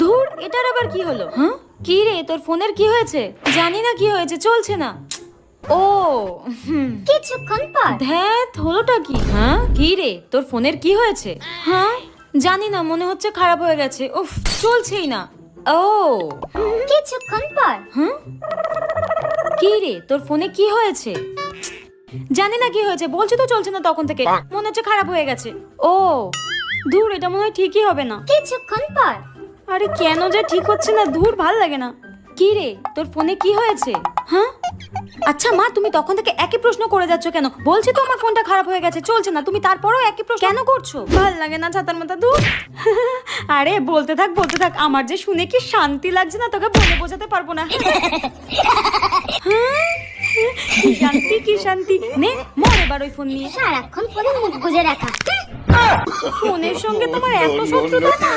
ধুর, এটার আবার কি হলো? হ্যাঁ, কি রে, তোর ফোনের কি হয়েছে? জানি না কি হয়েছে, চলছে না। ও কিছুক্ষণ পর ধ্যাত, হলোটা কি? হ্যাঁ, কি রে, তোর ফোনের কি হয়েছে? হ্যাঁ, জানি না, মনে হচ্ছে খারাপ হয়ে গেছে। উফ, চলছেই না। ও কিছুক্ষণ পর হ্যাঁ, কি রে, তোর ফোনে কি হয়েছে? জানি না কি হয়েছে, বলছি তো চলছে না তখন থেকে, মনে হচ্ছে খারাপ হয়ে গেছে। ও দূর, এটা মনে হয় ঠিকই হবে না। কিছুক্ষণ পর আরে কেন যে ঠিক হচ্ছে না, দূর, ভাল লাগে না। কি রে, তোর ফোনে কি হয়েছে? হ্যাঁ, আচ্ছা মা, তুমি তখন থেকে একই প্রশ্ন করে যাচ্ছ কেন? বলছি তো আমার ফোনটা খারাপ হয়ে গেছে, চলছে না, তুমি তারপরেও একই প্রশ্ন কেন করছো? ভাল লাগে না ছাতার মাথা, দূর। আরে বলতে থাক বলতে থাক, আমার যে শুনে কি শান্তি লাগছে না, তোকে বলে বোঝাতে পারবো না। হ্যাঁ? কি শান্তি কি শান্তি। নে মর এবার ওই ফোন নিয়ে। সারাক্ষণ ফোনে মুখ গুজে রাখা। ফোনের সঙ্গে তোমার এত শত্রুতা?